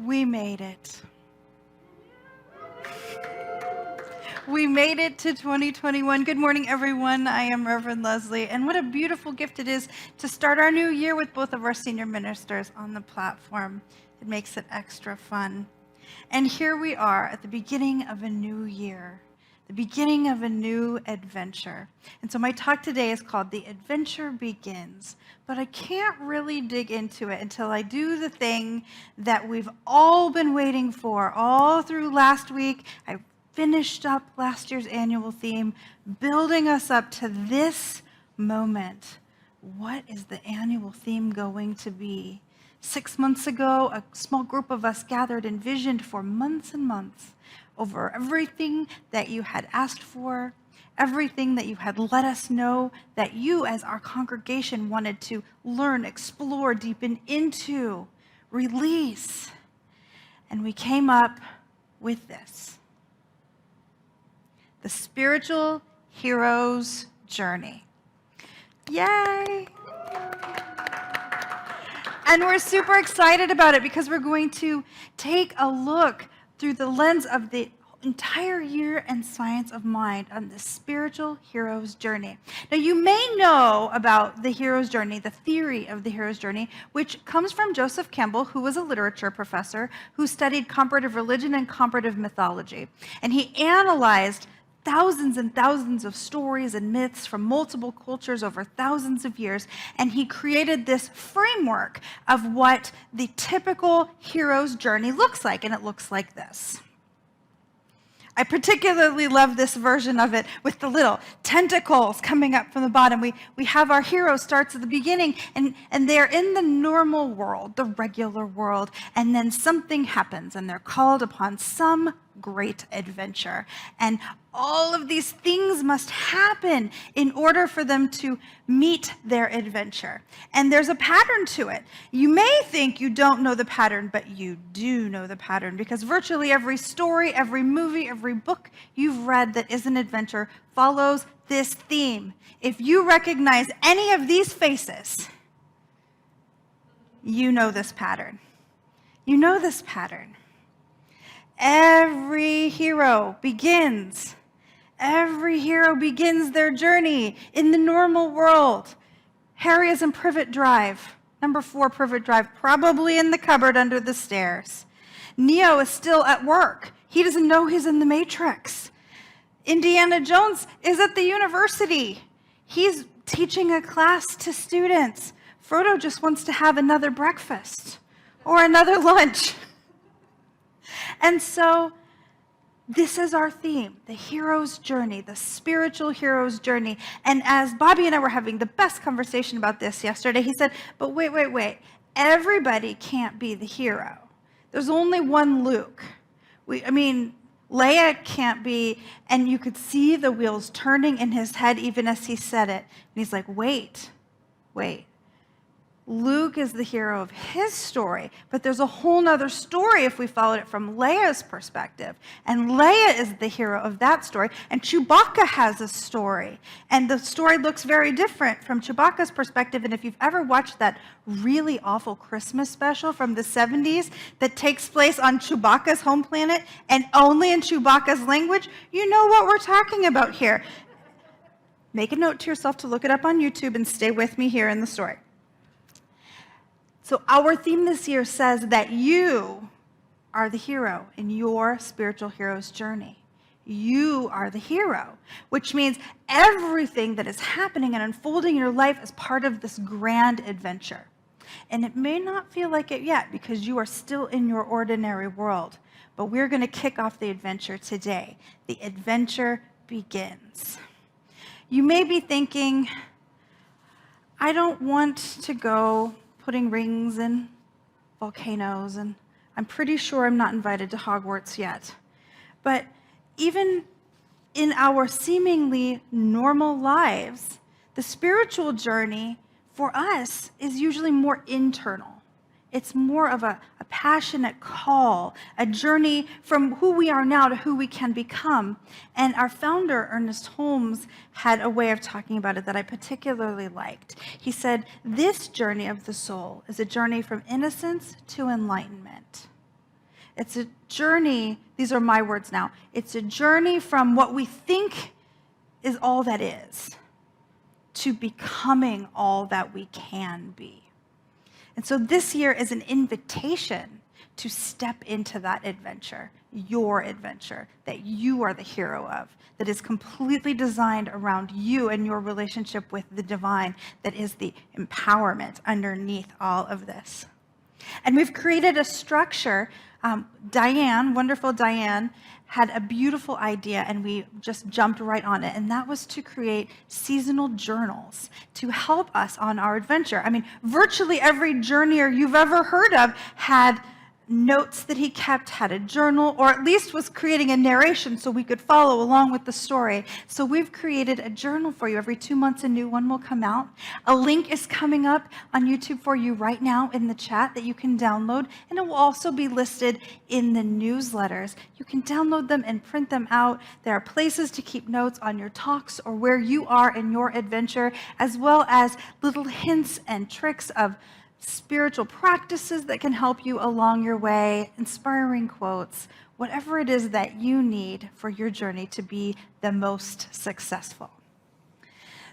We made it. We made it to 2021. Good morning, everyone. I am Reverend Lezli, and what a beautiful gift it is to start our new year with both of our senior ministers on the platform. It makes it extra fun. And here we are at the beginning of a new year, the beginning of a new adventure. And so my talk today is called The Adventure Begins, but I can't really dig into it until I do the thing that we've all been waiting for all through last week. I finished up last year's annual theme, building us up to this moment. What is the annual theme going to be? 6 months ago, a small group of us gathered and visioned for months and months over everything that you had asked for, everything that you had let us know that you as our congregation wanted to learn, explore, deepen into, release. And we came up with this. The Spiritual Hero's Journey. Yay! And we're super excited about it because we're going to take a look through the lens of the entire year and science of mind on the spiritual hero's journey. Now, you may know about the hero's journey, the theory of the hero's journey, which comes from Joseph Campbell, who was a literature professor who studied comparative religion and comparative mythology. And he analyzed thousands and thousands of stories and myths from multiple cultures over thousands of years, and he created this framework of what the typical hero's journey looks like, and it looks like this. I particularly love this version of it with the little tentacles coming up from the bottom. We have our hero starts at the beginning, and they're in the normal world, the regular world, and then something happens, and they're called upon some great adventure. And all of these things must happen in order for them to meet their adventure. And there's a pattern to it. You may think you don't know the pattern, but you do know the pattern, because virtually every story, every movie, every book you've read that is an adventure follows this theme. If you recognize any of these faces, you know this pattern. You know this pattern. Every hero begins their journey in the normal world. Harry is in Privet Drive, number 4 Privet Drive, probably in the cupboard under the stairs. Neo is still at work. He doesn't know he's in the Matrix. Indiana Jones is at the university. He's teaching a class to students. Frodo just wants to have another breakfast or another lunch. And so this is our theme, the hero's journey, the spiritual hero's journey. And as Bobby and I were having the best conversation about this yesterday, he said, but wait. Everybody can't be the hero. There's only one Luke. Leia can't be, and you could see the wheels turning in his head even as he said it. And he's like, wait. Luke is the hero of his story, but there's a whole nother story if we followed it from Leia's perspective. And Leia is the hero of that story, and Chewbacca has a story. And the story looks very different from Chewbacca's perspective. And if you've ever watched that really awful Christmas special from the 70s that takes place on Chewbacca's home planet and only in Chewbacca's language, you know what we're talking about here. Make a note to yourself to look it up on YouTube and stay with me here in the story. So our theme this year says that you are the hero in your spiritual hero's journey. You are the hero, which means everything that is happening and unfolding in your life is part of this grand adventure. And it may not feel like it yet because you are still in your ordinary world, but we're going to kick off the adventure today. The adventure begins. You may be thinking, I don't want to go putting rings in volcanoes, and I'm pretty sure I'm not invited to Hogwarts yet. But even in our seemingly normal lives, the spiritual journey for us is usually more internal. It's more of a passionate call, a journey from who we are now to who we can become. And our founder, Ernest Holmes, had a way of talking about it that I particularly liked. He said, this journey of the soul is a journey from innocence to enlightenment. It's a journey, these are my words now, it's a journey from what we think is all that is to becoming all that we can be. And so this year is an invitation to step into that adventure, your adventure, that you are the hero of, that is completely designed around you and your relationship with the divine, that is the empowerment underneath all of this. And we've created a structure. Diane, wonderful Diane, had a beautiful idea, and we just jumped right on it, and that was to create seasonal journals to help us on our adventure. I mean, virtually every journeyer you've ever heard of had notes that he kept, had a journal, or at least was creating a narration so we could follow along with the story. So we've created a journal for you. Every 2 months, a new one will come out. A link is coming up on YouTube for you right now in the chat that you can download, and it will also be listed in the newsletters. You can download them and print them out. There are places to keep notes on your talks or where you are in your adventure, as well as little hints and tricks of spiritual practices that can help you along your way, inspiring quotes, whatever it is that you need for your journey to be the most successful.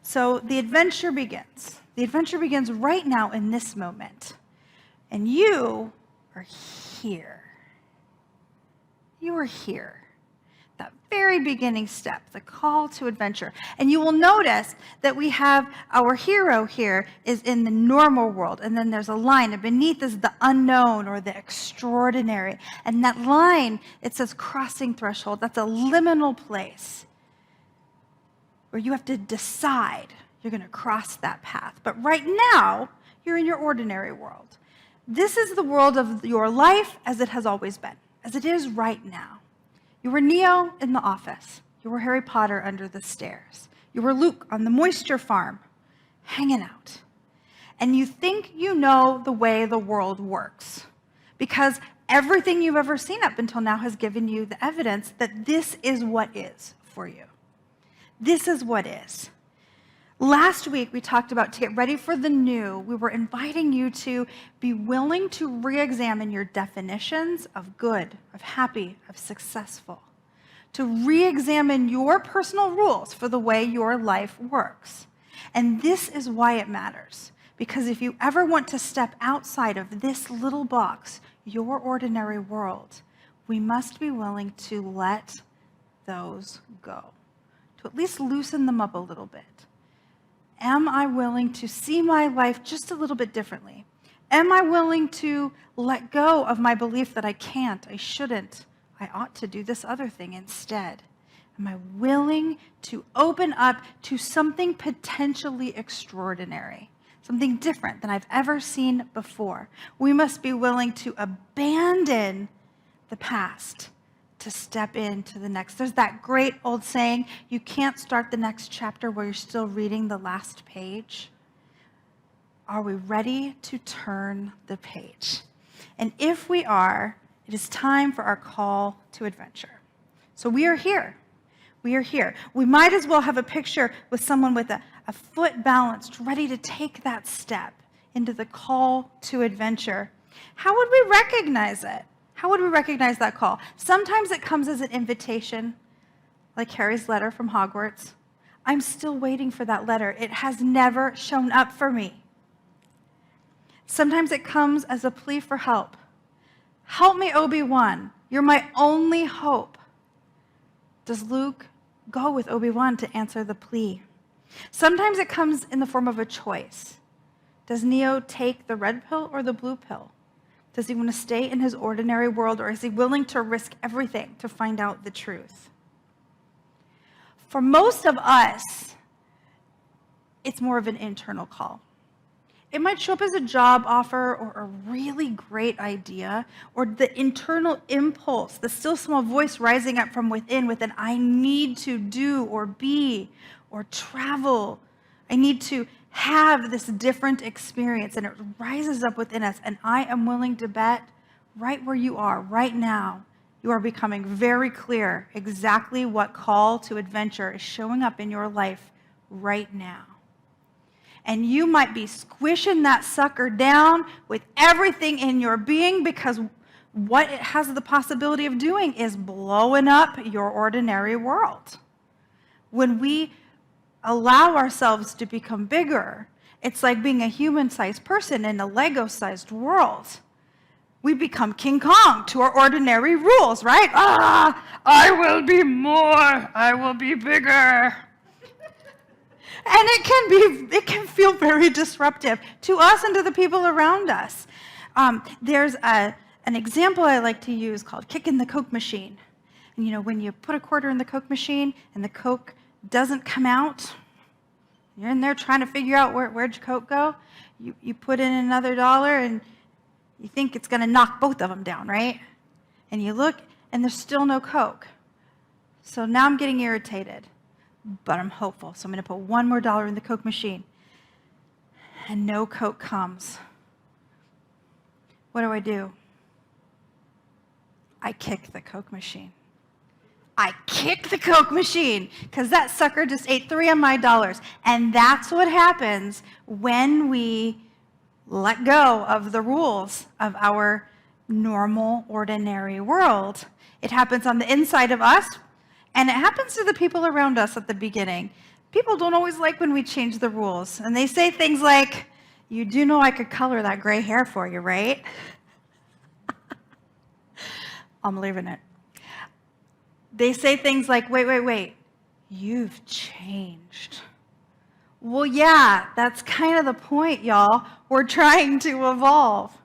So the adventure begins. The adventure begins right now in this moment. And you are here. You are here. That very beginning step, the call to adventure. And you will notice that we have our hero here is in the normal world, and then there's a line, and beneath is the unknown or the extraordinary. And that line, it says crossing threshold. That's a liminal place where you have to decide you're going to cross that path. But right now, you're in your ordinary world. This is the world of your life as it has always been, as it is right now. You were Neo in the office. You were Harry Potter under the stairs. You were Luke on the moisture farm, hanging out. And you think you know the way the world works because everything you've ever seen up until now has given you the evidence that this is what is for you. This is what is. Last week, we talked about to get ready for the new. We were inviting you to be willing to re-examine your definitions of good, of happy, of successful, to re-examine your personal rules for the way your life works. And this is why it matters, because if you ever want to step outside of this little box, your ordinary world, we must be willing to let those go, to at least loosen them up a little bit. Am I willing to see my life just a little bit differently? Am I willing to let go of my belief that I can't, I shouldn't, I ought to do this other thing instead? Am I willing to open up to something potentially extraordinary, something different than I've ever seen before? We must be willing to abandon the past to step into the next. There's that great old saying, you can't start the next chapter while you're still reading the last page. Are we ready to turn the page? And if we are, it is time for our call to adventure. So we are here. We are here. We might as well have a picture with someone with a foot balanced, ready to take that step into the call to adventure. How would we recognize it? How would we recognize that call? Sometimes it comes as an invitation, like Harry's letter from Hogwarts. I'm still waiting for that letter. It has never shown up for me. Sometimes it comes as a plea for help. Help me, Obi-Wan. You're my only hope. Does Luke go with Obi-Wan to answer the plea? Sometimes it comes in the form of a choice. Does Neo take the red pill or the blue pill? Does he want to stay in his ordinary world, or is he willing to risk everything to find out the truth? For most of us, it's more of an internal call. It might show up as a job offer or a really great idea, or the internal impulse, the still small voice rising up from within with an I need to do or be or travel. I need to have this different experience, and it rises up within us. And I am willing to bet right where you are right now, you are becoming very clear exactly what call to adventure is showing up in your life right now. And you might be squishing that sucker down with everything in your being, because what it has the possibility of doing is blowing up your ordinary world. When we allow ourselves to become bigger, it's like being a human-sized person in a Lego-sized world. We become King Kong to our ordinary rules, right? I will be more, I will be bigger. And it can feel very disruptive to us and to the people around us. There's an example I like to use called kicking the Coke machine. And when you put a quarter in the Coke machine and the Coke doesn't come out, you're in there trying to figure out where'd your Coke go. You put in another dollar and you think it's going to knock both of them down, right? And you look and there's still no Coke. So now I'm getting irritated, but I'm hopeful. So I'm going to put one more dollar in the Coke machine. And no Coke comes. What do? I kick the Coke machine. I kick the Coke machine because that sucker just ate 3 of my dollars. And that's what happens when we let go of the rules of our normal, ordinary world. It happens on the inside of us, and it happens to the people around us at the beginning. People don't always like when we change the rules. And they say things like, "You do know I could color that gray hair for you, right?" I'm leaving it. They say things like, wait, you've changed. Well, yeah, that's kind of the point, y'all. We're trying to evolve.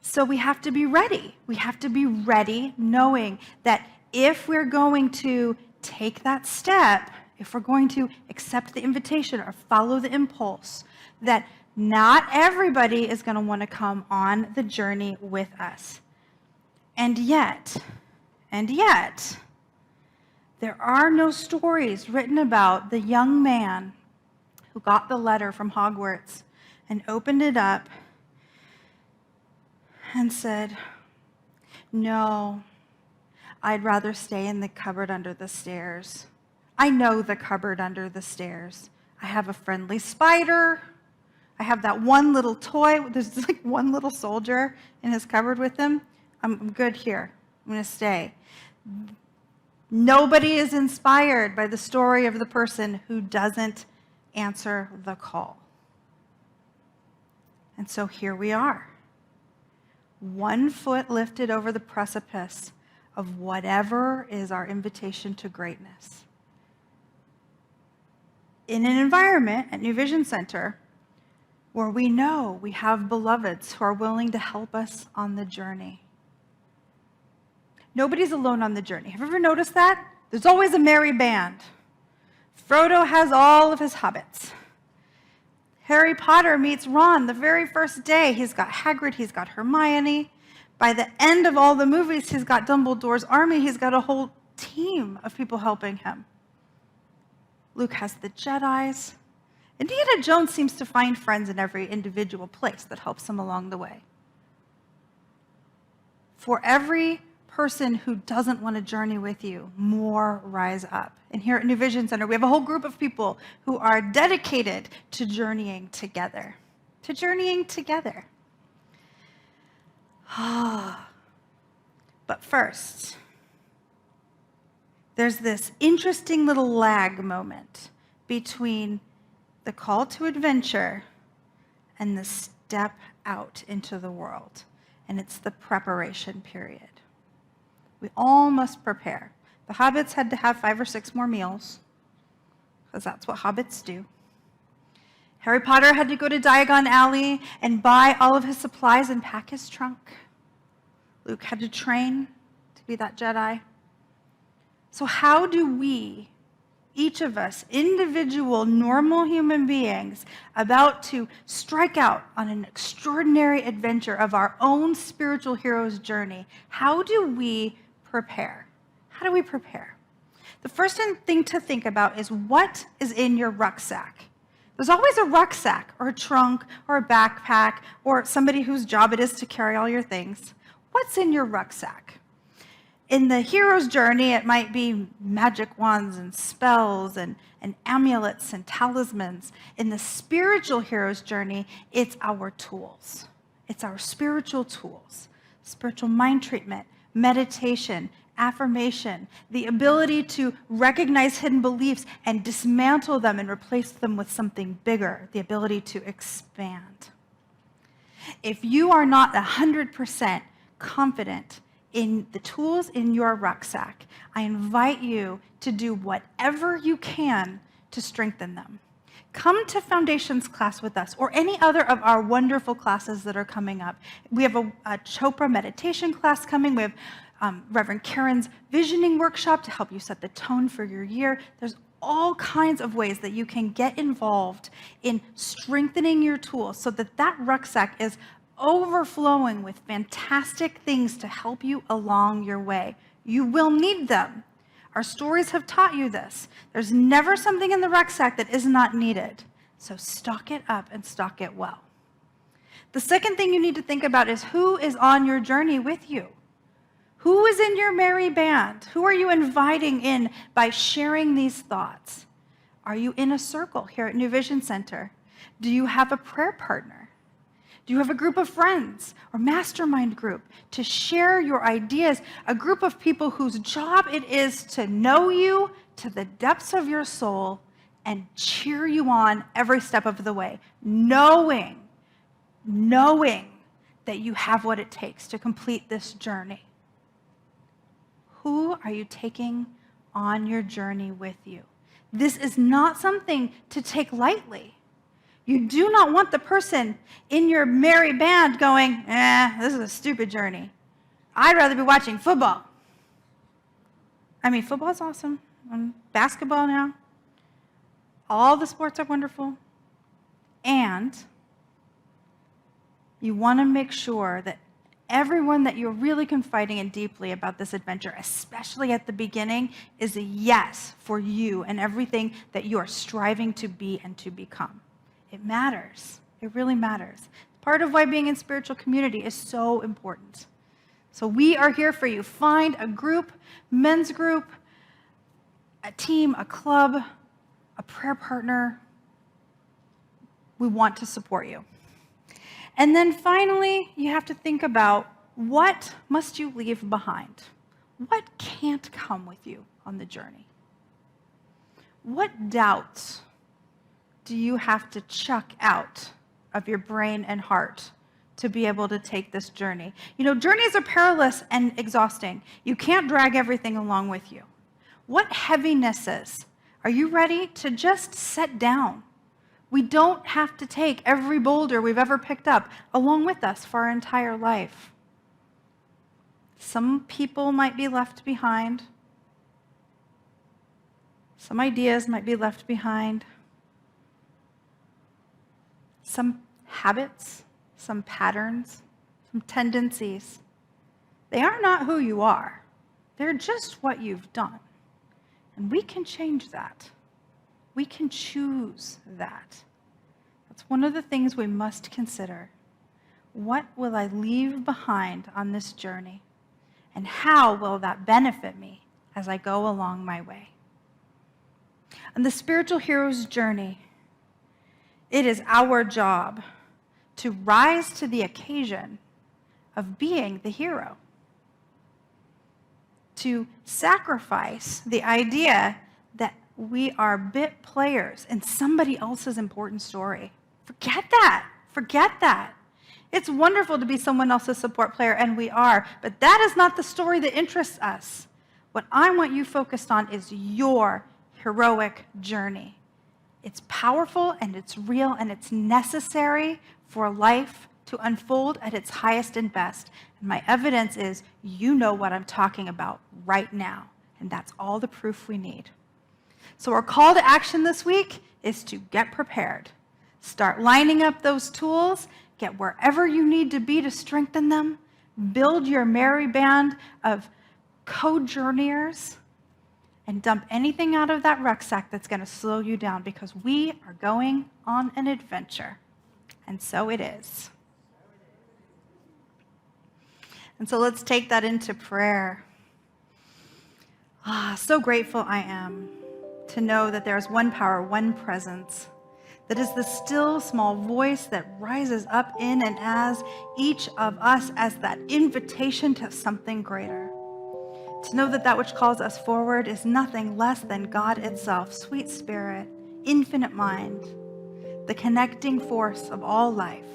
So we have to be ready. We have to be ready knowing that if we're going to take that step, if we're going to accept the invitation or follow the impulse, that not everybody is going to want to come on the journey with us. And yet, there are no stories written about the young man who got the letter from Hogwarts and opened it up and said, "No, I'd rather stay in the cupboard under the stairs. I know the cupboard under the stairs. I have a friendly spider. I have that one little toy. There's like one little soldier in his cupboard with him. I'm good here. I'm going to stay." Nobody is inspired by the story of the person who doesn't answer the call. And so here we are, 1 foot lifted over the precipice of whatever is our invitation to greatness. In an environment at New Vision Center where we know we have beloveds who are willing to help us on the journey. Nobody's alone on the journey. Have you ever noticed that? There's always a merry band. Frodo has all of his hobbits. Harry Potter meets Ron the very first day. He's got Hagrid, he's got Hermione. By the end of all the movies, he's got Dumbledore's army. He's got a whole team of people helping him. Luke has the Jedis. Indiana Jones seems to find friends in every individual place that helps him along the way. For every person who doesn't want to journey with you, more rise up. And here at New Vision Center, we have a whole group of people who are dedicated to journeying together. But first, there's this interesting little lag moment between the call to adventure and the step out into the world. And it's the preparation period. We all must prepare. The hobbits had to have 5 or 6 more meals, because that's what hobbits do. Harry Potter had to go to Diagon Alley and buy all of his supplies and pack his trunk. Luke had to train to be that Jedi. So how do we, each of us, individual, normal human beings, about to strike out on an extraordinary adventure of our own spiritual hero's journey, how do we prepare? How do we prepare? The first thing to think about is what is in your rucksack. There's always a rucksack or a trunk or a backpack or somebody whose job it is to carry all your things. What's in your rucksack? In the hero's journey, it might be magic wands and spells and amulets and talismans. In the spiritual hero's journey, it's our tools. It's our spiritual tools. spiritual mind treatment, meditation, affirmation, the ability to recognize hidden beliefs and dismantle them and replace them with something bigger, the ability to expand. If you are not 100% confident in the tools in your rucksack, I invite you to do whatever you can to strengthen them. Come to Foundations class with us or any other of our wonderful classes that are coming up. We have a Chopra meditation class coming. We have Reverend Karen's visioning workshop to help you set the tone for your year. There's all kinds of ways that you can get involved in strengthening your tools so that that rucksack is overflowing with fantastic things to help you along your way. You will need them. Our stories have taught you this. There's never something in the rucksack that is not needed. So stock it up and stock it well. The second thing you need to think about is who is on your journey with you? Who is in your merry band? Who are you inviting in by sharing these thoughts? Are you in a circle here at New Vision Center? Do you have a prayer partner? Do you have a group of friends or mastermind group to share your ideas, a group of people whose job it is to know you to the depths of your soul and cheer you on every step of the way, knowing that you have what it takes to complete this journey? Who are you taking on your journey with you? This is not something to take lightly. You do not want the person in your merry band going, this is a stupid journey. I'd rather be watching football. I mean, football's awesome. Basketball now. All the sports are wonderful. And you want to make sure that everyone that you're really confiding in deeply about this adventure, especially at the beginning, is a yes for you and everything that you are striving to be and to become. It matters. It really matters. Part of why being in spiritual community is so important. So we are here for you. Find a group, men's group, a team, a club, a prayer partner. We want to support you. And then finally, you have to think about what must you leave behind? What can't come with you on the journey? What doubts do you have to chuck out of your brain and heart to be able to take this journey? You know, journeys are perilous and exhausting. You can't drag everything along with you. What heavinesses are you ready to just set down? We don't have to take every boulder we've ever picked up along with us for our entire life. Some people might be left behind. Some ideas might be left behind. Some habits, some patterns, some tendencies. They are not who you are. They're just what you've done. And we can change that. We can choose that. That's one of the things we must consider. What will I leave behind on this journey? And how will that benefit me as I go along my way? On the spiritual hero's journey, it is our job to rise to the occasion of being the hero, to sacrifice the idea that we are bit players in somebody else's important story. Forget that. Forget that. It's wonderful to be someone else's support player, and we are, but that is not the story that interests us. What I want you focused on is your heroic journey. It's powerful, and it's real, and it's necessary for life to unfold at its highest and best. And my evidence is you know what I'm talking about right now, and that's all the proof we need. So our call to action this week is to get prepared. Start lining up those tools, get wherever you need to be to strengthen them, build your merry band of co-journeyers, and dump anything out of that rucksack that's going to slow you down, because we are going on an adventure. And so it is. And so let's take that into prayer. So grateful I am to know that there is one power, one presence that is the still small voice that rises up in and as each of us as that invitation to something greater. To know that that which calls us forward is nothing less than God itself, sweet spirit, infinite mind, the connecting force of all life.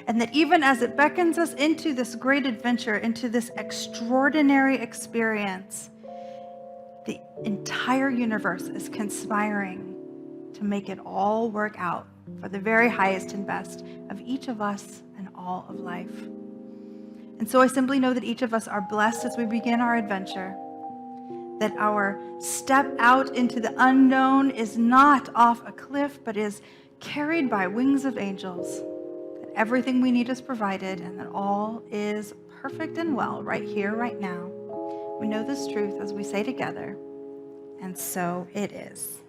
And that even as it beckons us into this great adventure, into this extraordinary experience, the entire universe is conspiring to make it all work out for the very highest and best of each of us and all of life. And so I simply know that each of us are blessed as we begin our adventure, that our step out into the unknown is not off a cliff, but is carried by wings of angels, that everything we need is provided, and that all is perfect and well right here, right now. We know this truth as we say together, and so it is.